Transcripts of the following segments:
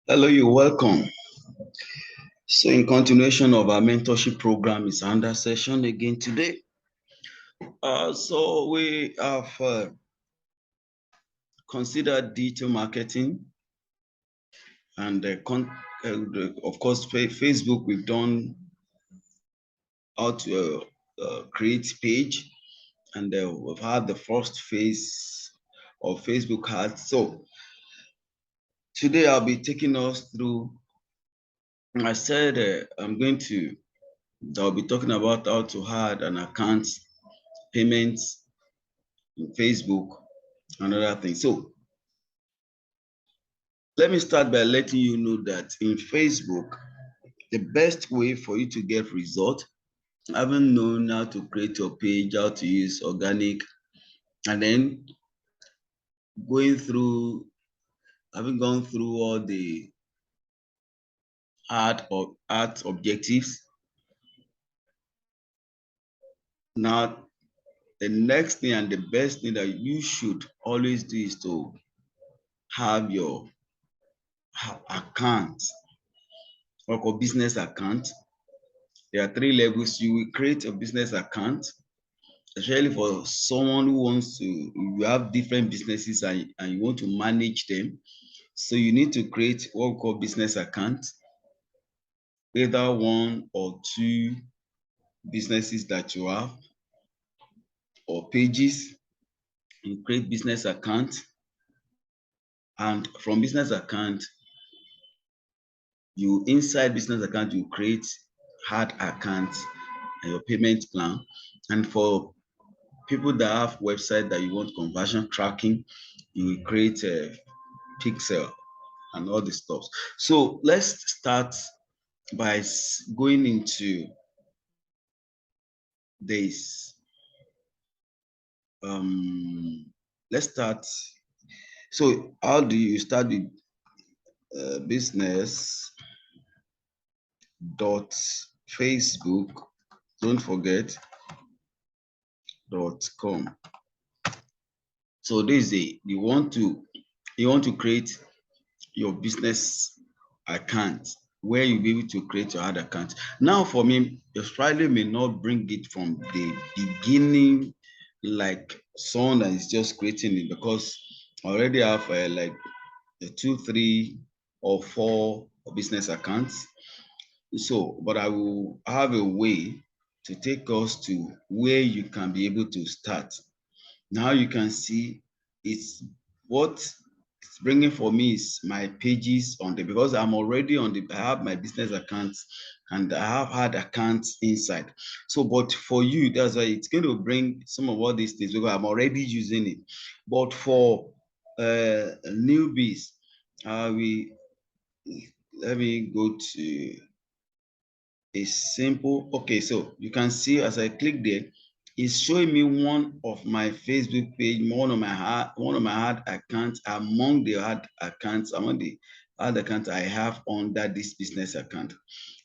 Hello, you're welcome. So, in continuation of our mentorship program, is another session again today. So we have considered digital marketing, and of course, Facebook. We've done how to create page, and we've had the first phase of Facebook ads. So today I'll be taking us through. I said I'll be talking about how to add an account payments in Facebook and other things. So let me start by letting you know that in Facebook, the best way for you to get results, having known how to create your page, how to use organic, and then going through, having gone through all the art objectives. Now, the next thing and the best thing that you should always do is to have your account or business account. There are three levels. You will create a business account, especially for someone who wants to, you have different businesses and you want to manage them. So you need to create what we call business account, either one or two businesses that you have or pages. You create business account, and from business account, you inside business account, you create hard account and your payment plan. And for people that have website that you want conversion tracking, you will create a pixel and all the stuff. So let's start by going into this. Let's start. So how do you start with business dot Facebook? Don't forget .com. So this is you want to create your business account where you'll be able to create your other account. Now, for me, Australia may not bring it from the beginning, like someone that is just creating it, because I already have like two, three, or four business accounts. So, but I will have a way to take us to where you can be able to start. Now you can see it's what it's bringing for me is my pages on the, because I'm already on the, I have my business accounts and I have had accounts inside. So, but for you, that's why it's going to bring some of all these things because I'm already using it. But for newbies, we let me go to a simple, okay, so you can see as I click there, it's showing me one of my Facebook page, one of my hard accounts among the hard accounts I have under this business account.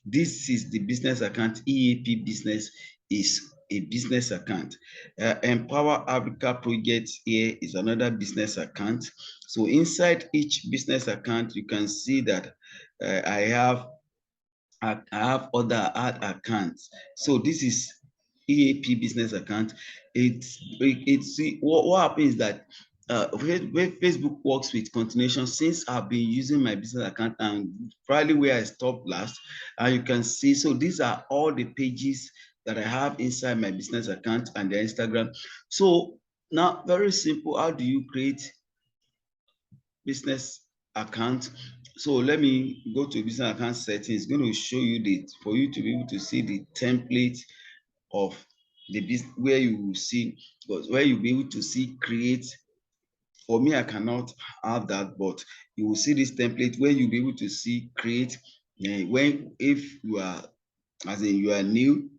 This is the business account. EAP business is a business account. Empower Africa project here is another business account. So inside each business account, you can see that I have other ad accounts. So this is EAP business account. It's what happens is that where Facebook works with continuation, since I've been using my business account and probably where I stopped last, and you can see, so these are all the pages that I have inside my business account and the Instagram. So now, very simple, how do you create business account? So let me go to business account settings. It's going to show you the, for you to be able to see the template of the business, where you will see, where you'll be able to see create. For me, I cannot have that, but you will see this template where you'll be able to see create. When, if you are, as in you are new,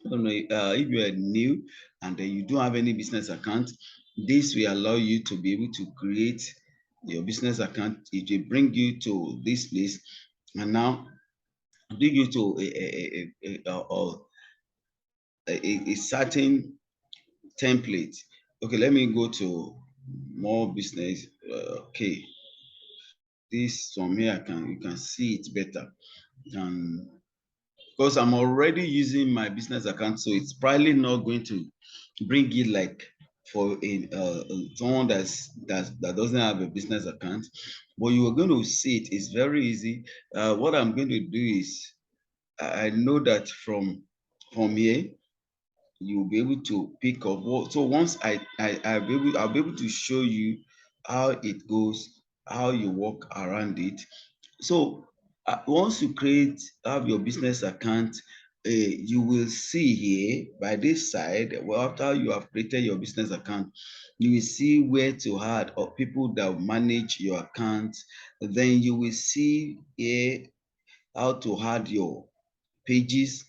I don't know, if you are new and you don't have any business account, this will allow you to be able to create your business account. It will bring you to this place, and now bring you to a certain template. Okay, let me go to more business. Okay, this from here, you can see it better. And because I'm already using my business account, so it's probably not going to bring it like for someone that doesn't have a business account. But you are going to see it. It's very easy. What I'm going to do is I know that from here you'll be able to pick up what. So once I'll be able to show you how it goes, how you walk around it. So once you have your business account, you will see here by this side, well, after you have created your business account, you will see where to add or people that manage your account. Then you will see here how to add your pages.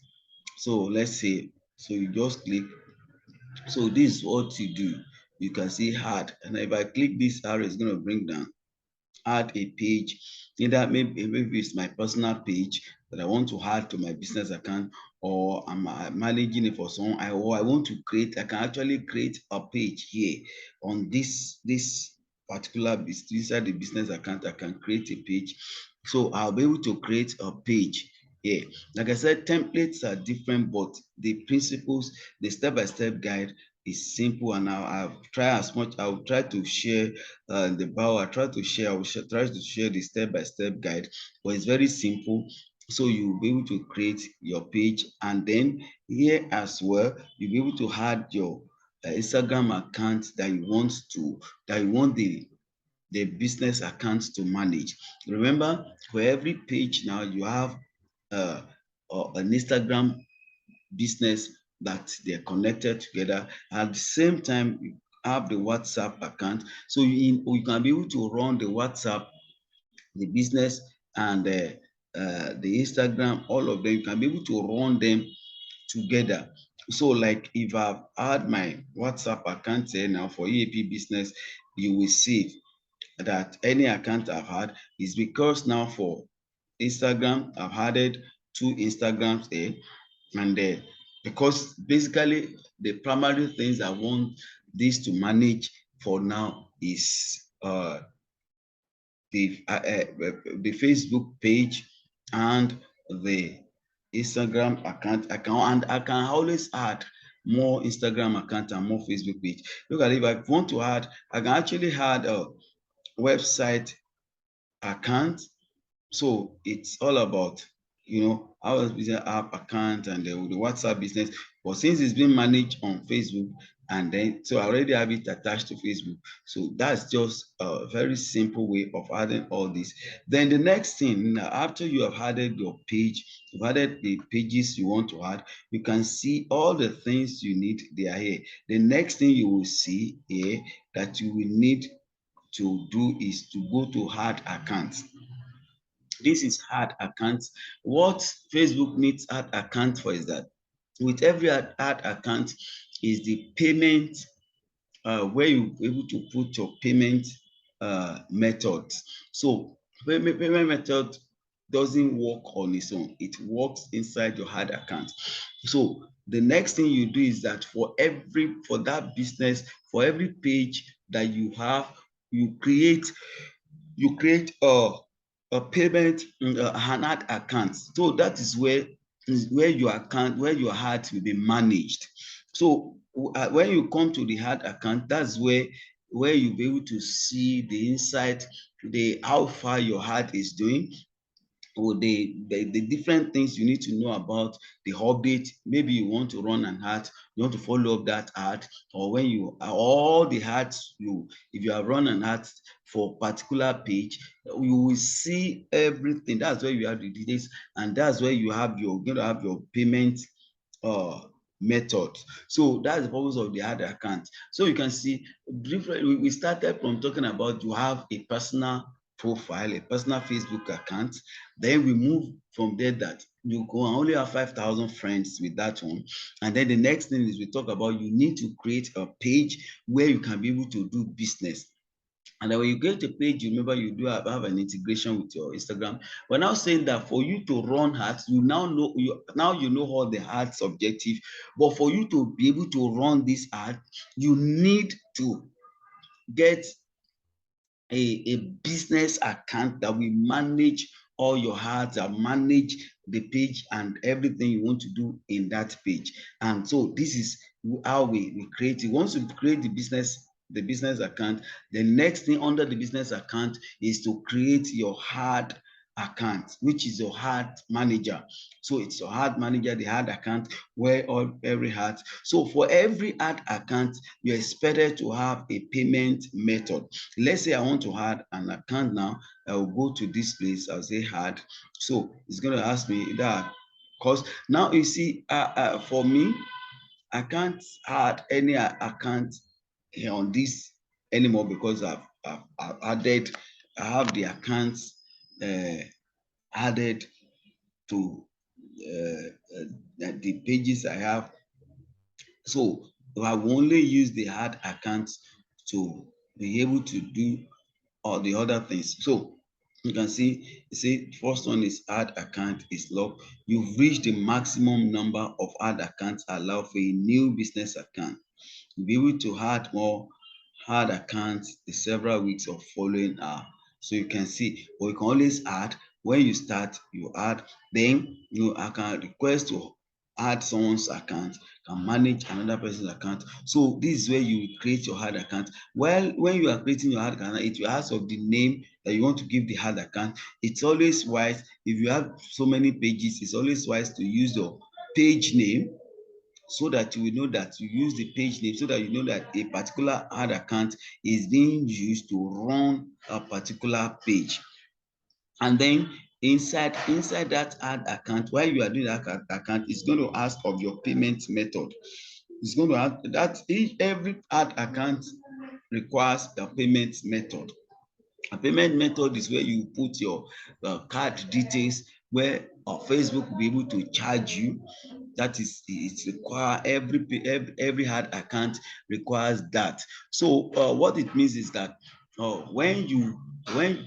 So let's say, so you just click. So this is what you do. You can see add, and if I click this arrow, it's going to bring down add a page. Either maybe it's my personal page that I want to add to my business account, or I'm managing it for someone, or I want to create. I can actually create a page here on this particular business. Inside the business account, I can create a page. So I'll be able to create a page here. Like I said, templates are different, but the principles, the step-by-step guide is simple. And I'll try as much. I'll try to share the bio. I try to share. Try to share the step-by-step guide, but it's very simple. So you'll be able to create your page, and then here as well, you'll be able to add your Instagram account that you want the business accounts to manage. Remember, for every page now you have uh, an Instagram business that they're connected together. At the same time, you have the WhatsApp account, so you can be able to run the WhatsApp, the business, and the Instagram. All of them, you can be able to run them together. So like if I've had my WhatsApp account here now for EAP business, you will see that any account I've had is because now for Instagram, I've added 2 Instagrams there, and because basically the primary things I want this to manage for now is the Facebook page and the Instagram account. And I can always add more Instagram account and more Facebook page. Look at it, if I want to add, I can actually add a website account. So it's all about, our business app account and the WhatsApp business. But since it's being managed on Facebook, and then so I already have it attached to Facebook. So that's just a very simple way of adding all this. Then the next thing, now, after you have added your page, you've added the pages you want to add, you can see all the things you need. They are here. The next thing you will see here that you will need to do is to go to add accounts. This is add account. What Facebook needs add account for is that with every add account is the payment, where you able to put your payment methods. So payment method doesn't work on its own. It works inside your add account. So the next thing you do is that for that business, for every page that you have, you create a payment, an ad account. So that is where your account, where your ad will be managed. So when you come to the ad account, that's where you'll be able to see the insight, the how far your ad is doing, or the different things you need to know about the Hobbit. Maybe you want to run an ad, you want to follow up that ad, or when you all the ads, if you have run an ad for particular page, you will see everything. That's where you have the details, and that's where you're going to have your payment uh method. So that's the purpose of the ad account. So you can see different. We started from talking about you have a personal profile, a personal Facebook account. Then we move from there that you go and only have 5,000 friends with that one. And then the next thing is we talk about you need to create a page where you can be able to do business. And then when you get a page, you remember you do have an integration with your Instagram. We're now saying that for you to run ads, you now know all the ads objective. But for you to be able to run this ad, you need to get a business account that will manage all your ads, that manage the page and everything you want to do in that page. And so this is how we create it. Once you create the business account, the next thing under the business account is to create your ad account, which is your ad manager. So it's your ad manager, the ad account, where every ad. So for every ad account, you're expected to have a payment method. Let's say I want to add an account now. I will go to this place. I'll say add. So it's going to ask me that. Because now you see, for me, I can't add any account here on this anymore because I've added, I have the accounts added to the pages I have. So I will only use the add account to be able to do all the other things. So you can see, you see, first one is add account is locked. You've reached the maximum number of add accounts allowed for a new business account. You'll be able to add more add accounts the several weeks of following are. So you can see, but you can always add when you start, you add, then you can request to add someone's account, can manage another person's account. So this is where you create your add account. Well, when you are creating your add account, it will ask of the name that you want to give the add account. It's always wise, if you have so many pages, it's always wise to use your page name, so that you will know that you use the page name, so that you know that a particular ad account is being used to run a particular page. And then inside that ad account, while you are doing that account, it's going to ask of your payment method. It's going to ask that every ad account requires a payment method. A payment method is where you put your card details, where Facebook will be able to charge you. That is, it's require every ad account requires that. So what it means is that when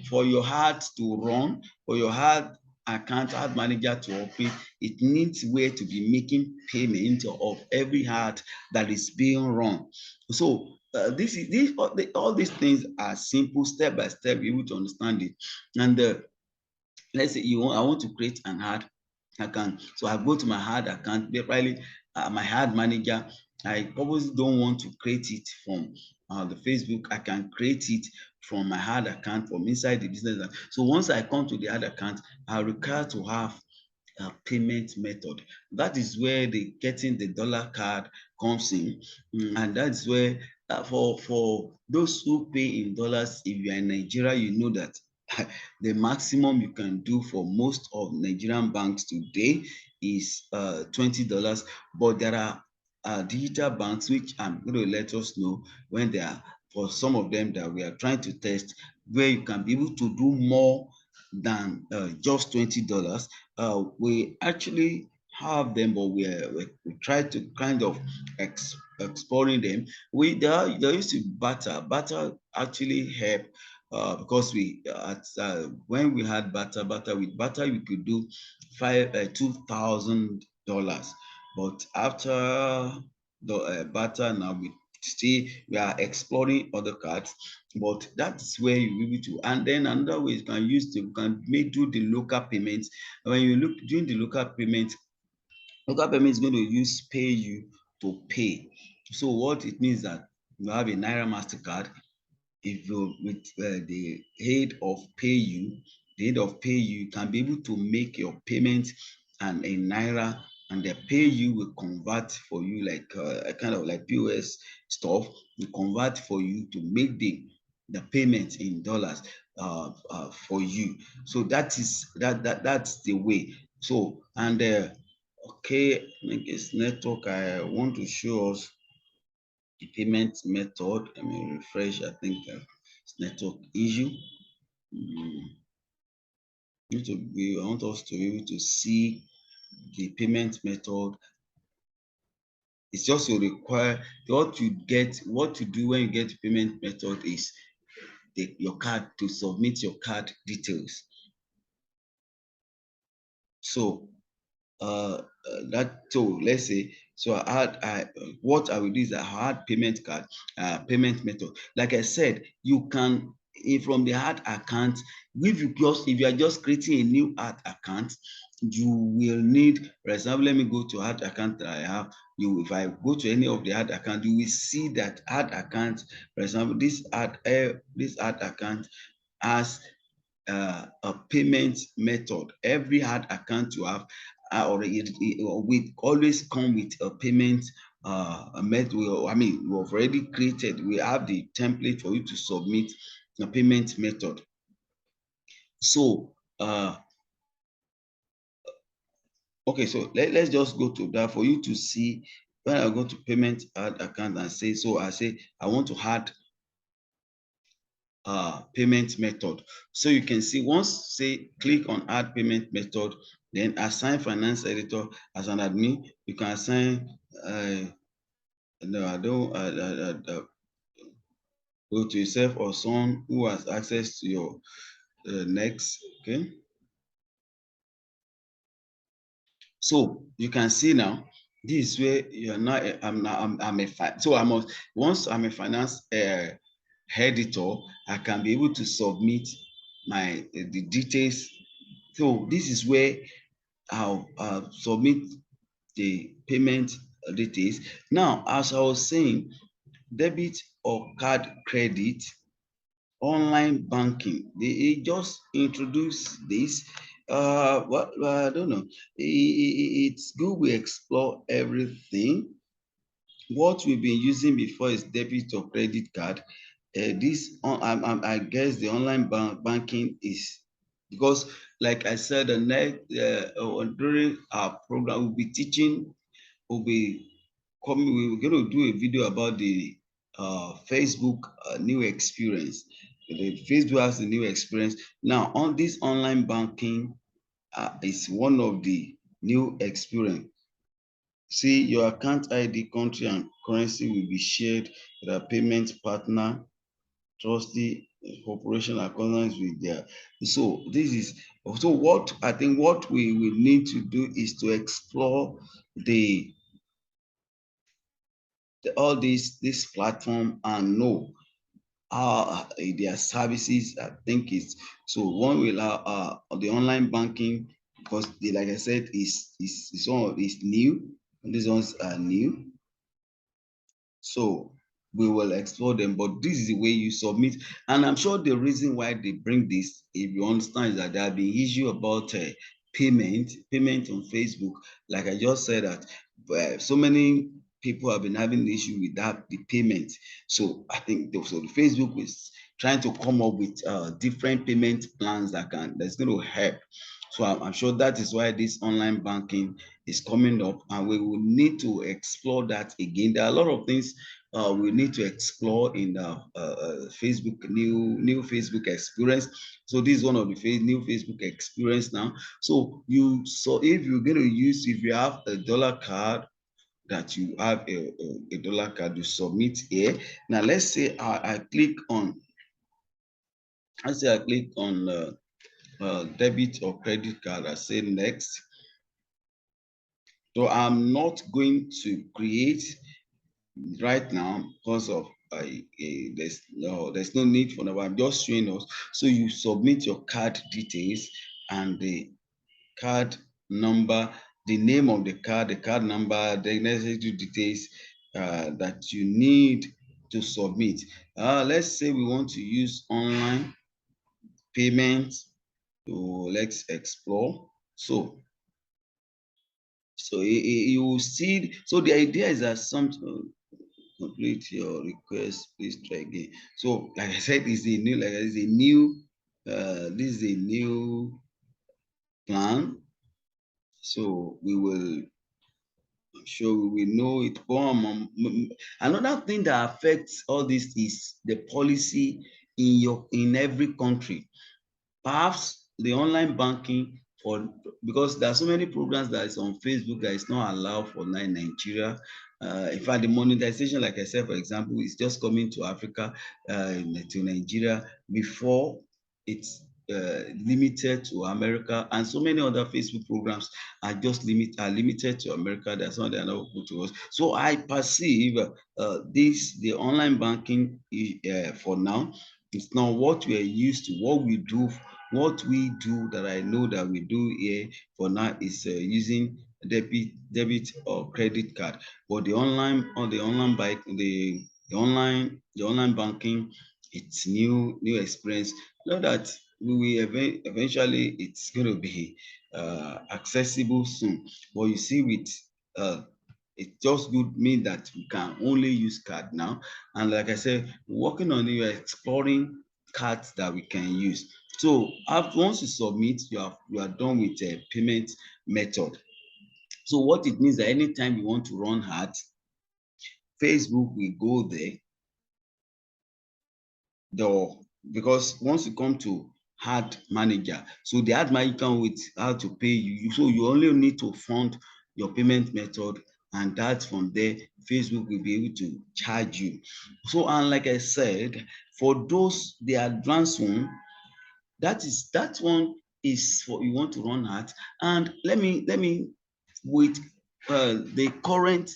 for your ad to run, for your ad account, ad manager to operate, it needs where to be making payment of every ad that is being run. So this is all these things are simple, step by step, you able to understand it. And let's say I want to create an ad account. So I go to my ad account, probably my ad manager. I probably don't want to create it from the Facebook. I can create it from my ad account from inside the business account. So once I come to the ad account, I require to have a payment method. That is where the getting the dollar card comes in, and that's where for those who pay in dollars, if you are in Nigeria, you know that the maximum you can do for most of Nigerian banks today is $20. But there are digital banks which I'm going to let us know when they are, for some of them that we are trying to test, where you can be able to do more than just $20. We actually have them, but we try to kind of exploring them. There used to be barter. Barter actually help because when we had barter with barter we could do $2,000. But after the barter, now we are exploring other cards, but that's where you will be to. And then another way you can use to, you can make do the local payments. When you look doing the local payment is going to use pay you to pay. So what it means that you have a Naira MasterCard. If you with the head of pay you can be able to make your payment and in Naira, and the pay you will convert for you, like kind of like POS stuff, will convert for you to make the payment in dollars for you. So that's the way. So and okay, I think it's network. I want to show us the payment method. Let me refresh. I think it's network issue. I want us to be able to see the payment method. It's just to require what you do when you get payment method is your card, to submit your card details. So let's say, so what I will do is I had payment card, payment method. Like I said, you can from the hard account, if you are just creating a new hard account, you will need, for example, let me go to hard account that I have. If I go to any of the hard account, you will see that hard account, for example, this hard account has a payment method. Every hard account you have, we always come with a payment method. I mean, we've already created. We have the template for you to submit a payment method. So, okay, so let's just go to that for you to see. When I go to payment add account and say, so I say I want to add payment method. So you can see, once say click on add payment method, then assign finance editor. As an admin, you can assign no, I don't go to yourself or someone who has access to your next. Okay, so you can see now, this is where you're not. I'm a so I must, once I'm a finance editor, I can be able to submit my the details. So this is where I'll submit the payment details. Now, as I was saying, debit or card credit, online banking, they just introduced this. What I don't know. It's good we explore everything. What we've been using before is debit or credit card. I guess the online banking is, because, like I said, the next during our program, we'll be we're going to do a video about the Facebook new experience. The Facebook has a new experience now. On this online banking is one of the new experience. See, your account ID, country, and currency will be shared with a payment partner, trustee, corporation, accordance with their. So this is, so what I think what we will need to do is to explore all this platform and know their services. I think it's, so one will the online banking, because like I said, is new. These ones are new. So we will explore them, but this is the way you submit. And I'm sure the reason why they bring this, if you understand, is that there have been issue about payment on Facebook. Like I just said that so many people have been having issue with that, the payment. So I think so the Facebook is trying to come up with different payment plans that's going to help. So I'm sure that is why this online banking is coming up, and we will need to explore that again. There are a lot of things we need to explore in the Facebook new Facebook experience. So this is one of the new Facebook experience now. So if you're going to use, if you have a dollar card, that you have a dollar card, you submit here. Now let's say I click on, debit or credit card. I say next. So I'm not going to create right now because of there's no need for now. I'm just showing us. So you submit your card details and the card number, the name of the card number, the necessary details that you need to submit. Let's say we want to use online payment. So let's explore. So you will see. So the idea is that complete your request, please try again. So like I said, it's a new, this is a new plan. So I'm sure we will know it. Another thing that affects all this is the policy in every country. Perhaps the online banking, because there are so many programs that is on Facebook that is not allowed for Nigeria. In fact, the monetization, like I said, for example, is just coming to Africa, to Nigeria, before it's limited to America, and so many other Facebook programs are limited to America. That's why they are not open to us. So I perceive the online banking for now It's not what we are used to. What we do that I know that we do here for now is using debit or credit card. But the online bike, the online banking, it's new experience. I know that we will eventually it's going to be accessible soon. But you see, with uh, it just good mean that we can only use card now. And like I said, working on it, we are exploring cards that we can use. So after once you submit, you are done with a payment method. So what it means that anytime you want to run ads, Facebook will go there. Because once you come to ad manager, so the ad manager can with how to pay you. So you only need to fund your payment method, and that from there Facebook will be able to charge you. So, and like I said, for those the advanced one, that one is for you want to run at. And let me with the current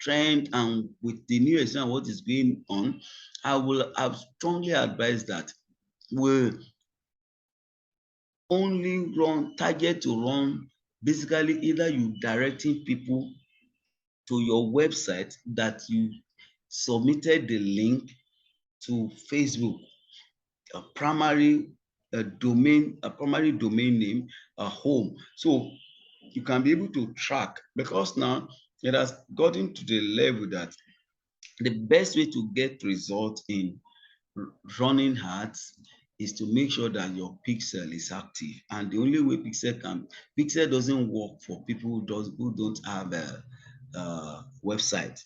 trend and with the new exam what is going on, I strongly advise that we only target to run basically either you directing people to your website that you submitted the link to Facebook, a primary a primary domain name, a home. So you can be able to track, because now it has gotten to the level that the best way to get results in running ads is to make sure that your pixel is active. And the only way pixel doesn't work for people who don't have a website.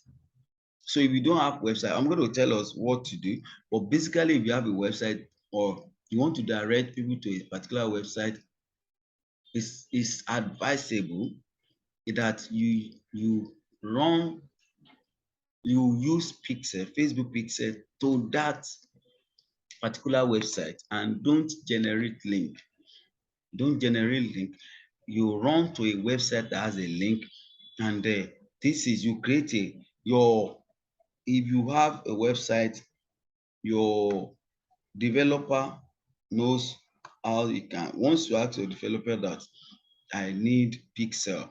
So if you don't have website, I'm going to tell us what to do. But basically, if you have a website or you want to direct people to a particular website, it's advisable that run you use pixel, Facebook pixel, to that particular website, and don't generate link. You run to a website that has a link, and this is you create if you have a website, your developer knows how you can. Once you ask your developer that I need pixel,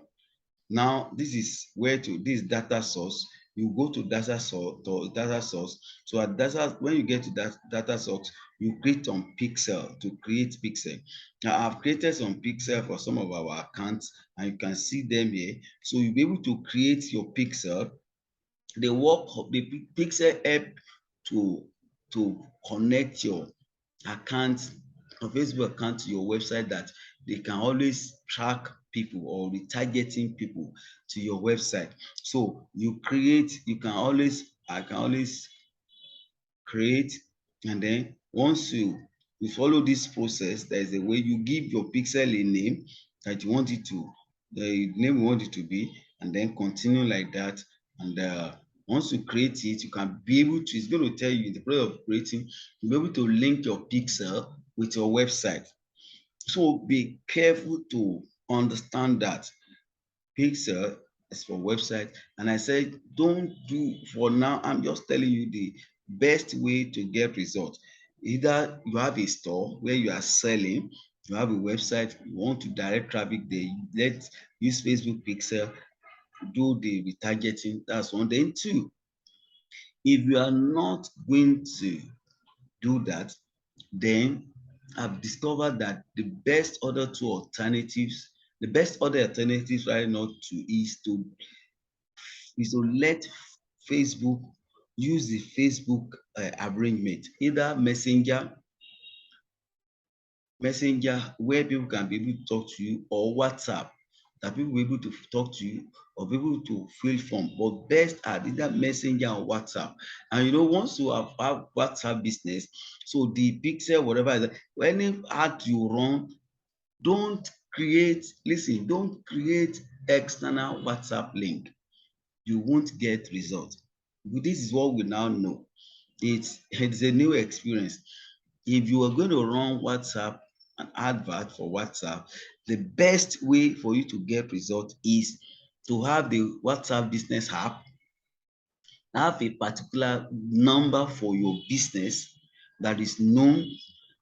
now this is this data source. You go to data source. So at data, when you get to that data source, you create on pixel to create pixel. Now I've created some pixel for some of our accounts, and you can see them here. So you'll be able to create your pixel. The pixel help to connect your account, a Facebook account, to your website, that they can always track people or retargeting people to your website. So I can always create, and then once you follow this process, there is a way you give your pixel a name that you want it to, the name you want it to be, and then continue like that. And once you create it, you can be able to, it's going to tell you in the process of creating, you'll be able to link your pixel with your website. So be careful to understand that pixel is for website. And I said, don't do for now. I'm just telling you the best way to get results. Either you have a store where you are selling, you have a website, you want to direct traffic there, let's use Facebook pixel, do the retargeting. That's one. Then two, if you are not going to do that, then I've discovered that the best other alternatives right now is to let Facebook use the Facebook arrangement, either messenger where people can be able to talk to you, or WhatsApp that people will be able to talk to you or be able to fill form. But best are either messenger or WhatsApp. And once you have WhatsApp business, so the pixel, whatever, any ad you run, don't don't create external WhatsApp link. You won't get results. This is what we now know. It's a new experience. If you are going to run WhatsApp, an advert for WhatsApp, the best way for you to get results is to have the WhatsApp business app, have a particular number for your business, that is known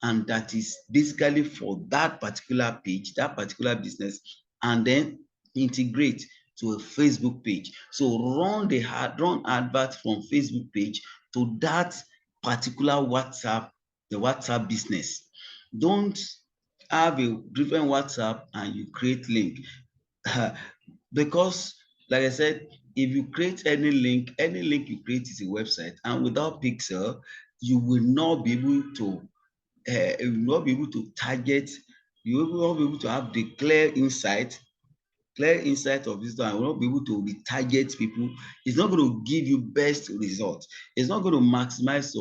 and that is basically for that particular page, that particular business, and then integrate to a Facebook page. So run advert from Facebook page to that particular the WhatsApp business. Don't have a different WhatsApp and you create link. Because like I said, if you create any link you create is a website, and without pixel, you will not be able to you will not be able to target, you will not be able to have the clear insight of visitor, and will not be able to retarget people. It's not going to give you best results. It's not going to maximize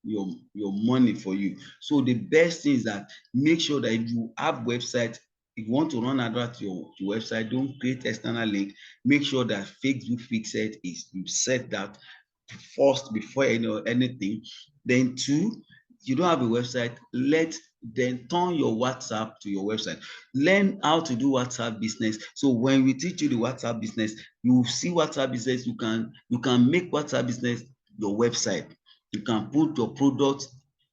your money for you. So the best thing is that make sure that if you have website, if you want to run advert to your website, don't create external link. Make sure that Facebook fixed is you set that first before anything. Then two, you don't have a website, then turn your WhatsApp to your website. Learn how to do WhatsApp business. So when we teach you the WhatsApp business, you see WhatsApp business, you can make WhatsApp business your website. You can put your product,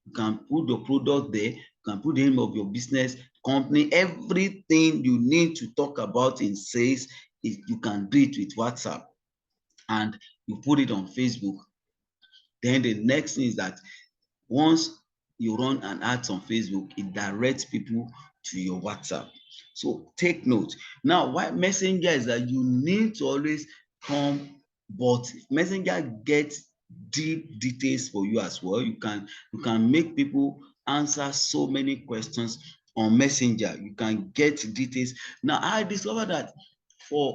there, you can put the name of your business, company, everything you need to talk about in sales, you can do it with WhatsApp, and you put it on Facebook. Then the next thing is that once you run an ads on Facebook, it directs people to your WhatsApp. So take note. Now, why Messenger is that you need to always come, but Messenger gets deep details for you as well. You can make people answer so many questions on Messenger. You can get details. Now, I discovered that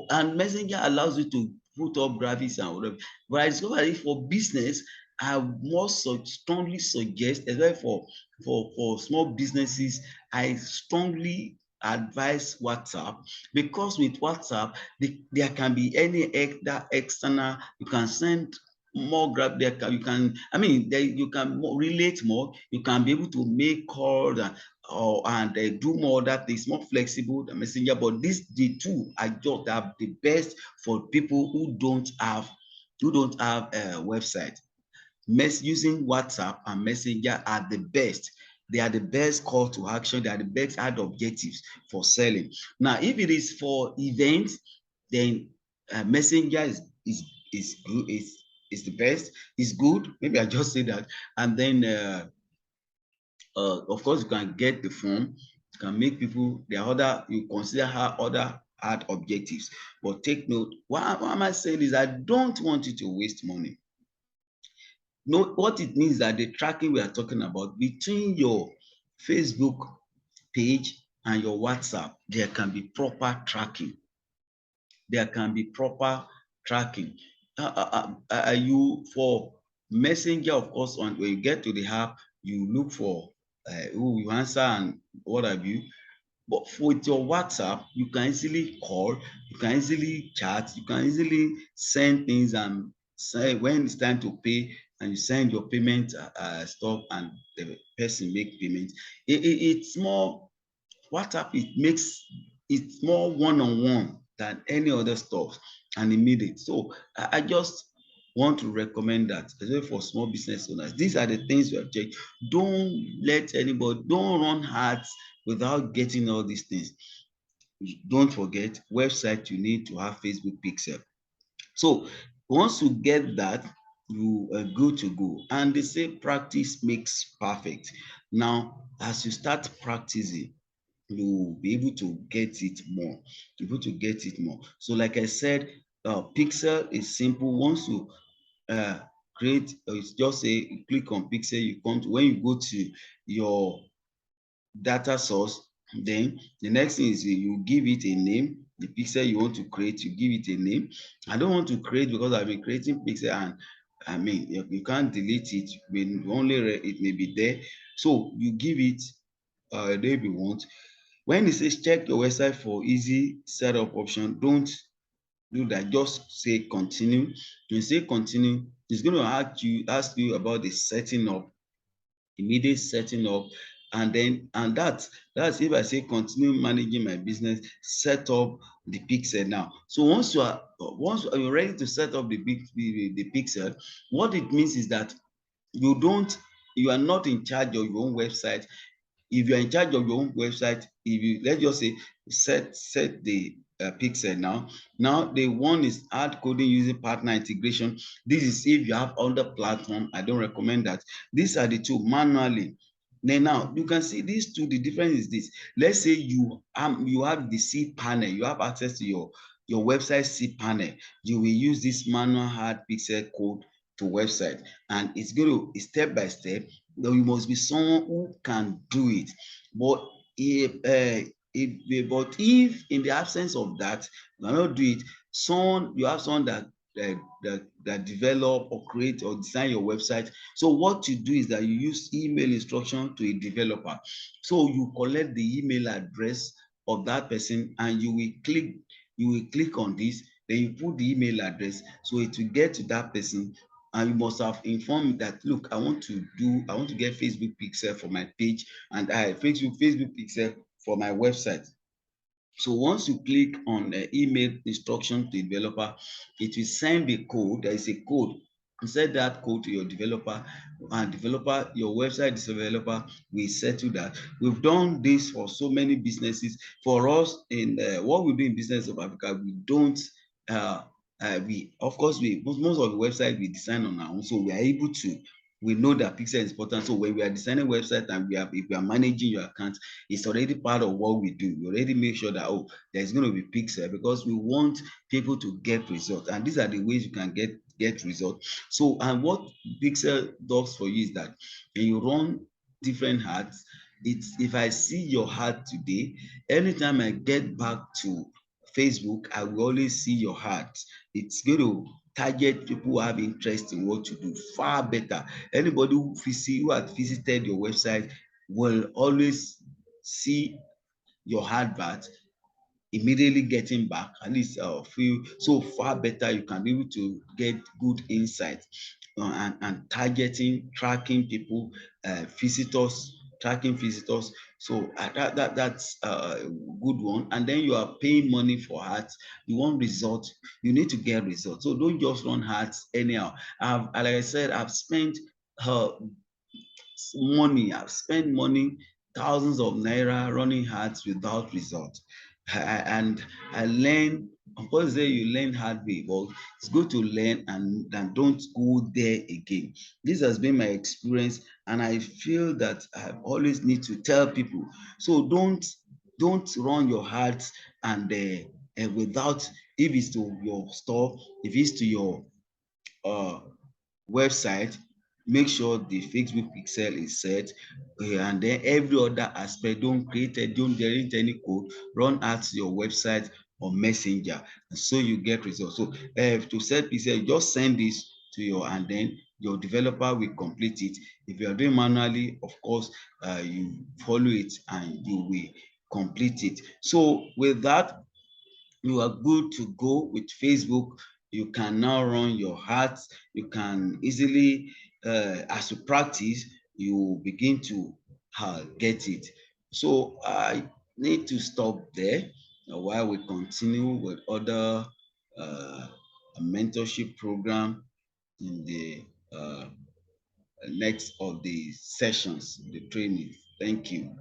and Messenger allows you to put up graphics and whatever. But I discovered it for business, I most strongly suggest, especially for small businesses, I strongly advise WhatsApp, because with WhatsApp, there can be any external, you can send more grab there, you can, I mean, you can relate more, you can be able to make calls and do more other things, more flexible than Messenger. But the two are just the best for people who don't have a website. Using WhatsApp and Messenger are the best. They are the best call to action. They are the best ad objectives for selling. Now, if it is for events, then Messenger is good. Is the best. Is good. Maybe I just say that, and then of course you can get the form. You can make people you consider her other ad objectives. But take note. What am I saying is I don't want you to waste money. No, what it means that the tracking we are talking about between your Facebook page and your WhatsApp, there can be proper tracking. There can be proper tracking. You for Messenger, of course, when you get to the app, you look for who you answer and what have you. But with your WhatsApp, you can easily call, you can easily chat, you can easily send things and say when it's time to pay, and you send your payment stuff and the person make payment. It's more WhatsApp. It's more one-on-one than any other stuff and immediate. So I just want to recommend that, especially for small business owners. These are the things you have checked. Don't run ads without getting all these things. Don't forget, website, you need to have Facebook pixel. So once you get that, you are good to go. And they say practice makes perfect. Now, as you start practicing, you'll be able to get it more. So like I said, pixel is simple. Once you create, it's just say click on pixel, you come to, when you go to your data source, then the next thing is you give it a name. The pixel you want to create, you give it a name. I don't want to create because I've been creating pixel, and I mean you can't delete it when only it may be there. So you give it a name you want. When it says check your website for easy setup option, don't do that. Just say continue. When you say continue, it's going to ask you about the setting up, immediate setting up, and that's if I say continue managing my business, set up the pixel now. So once you're ready to set up the pixel, what it means is that you don't you are not in charge of your own website. If you are in charge of your own website, if you, let's just say, set the pixel now the one is hard coding using partner integration. This is if you have other platform. I don't recommend that. These are the two manually. Then now you can see these two. The difference is this. Let's say you have the cPanel. You have access to your website cPanel. You will use this manual hard pixel code to website, and it's going to step by step. Now you must be someone who can do it. But if in the absence of that, you cannot do it, you have someone that develop or create or design your website. So what you do is that you use email instruction to a developer. So you collect the email address of that person, and you will click on this, then you put the email address, so it will get to that person. And you must have informed that, look, I want to get Facebook pixel for my page, and I Facebook pixel for my website. So once you click on the email instruction to developer, it will send the code. There is a code. You send that code to your developer, and developer, your website developer will settle that. We've done this for so many businesses. For us, in what we do in Business of Africa, we don't we, of course, most of the website we design on our own, so we are able to, we know that pixel is important. So when we are designing website and if we are managing your account, it's already part of what we do. We already make sure that, oh, there's going to be pixel, because we want people to get results, and these are the ways you can get results. So, and what pixel does for you is that when you run different ads, it's, if I see your ad today, anytime I get back to Facebook, I will always see your ad. It's going to target people who have interest in what you do far better. Anybody who had visited your website will always see your advert, immediately getting back, at least feel so far better. You can be able to get good insight, and targeting, tracking people, visitors, tracking visitors. So that's a good one. And then you are paying money for ads. You want results, you need to get results. So don't just run ads anyhow. Like I said, I've spent uh, I've spent money, thousands of naira, running ads without result. And I learned, of course, there you learn hard way, but it's good to learn and don't go there again. This has been my experience, and I feel that I always need to tell people. So don't run your ads without, if it's to your store, if it's to your uh website, make sure the Facebook pixel is set, and then every other aspect, don't generate any code, run ads to your website or messenger, and so you get results. So to set pixel, just send this to your, and then your developer will complete it. If you are doing manually, of course, you follow it and you will complete it. So with that, you are good to go with Facebook. You can now run your ads. You can easily, as you practice, you begin to get it. So I need to stop there while we continue with other mentorship program in the next of the sessions, the training. Thank you.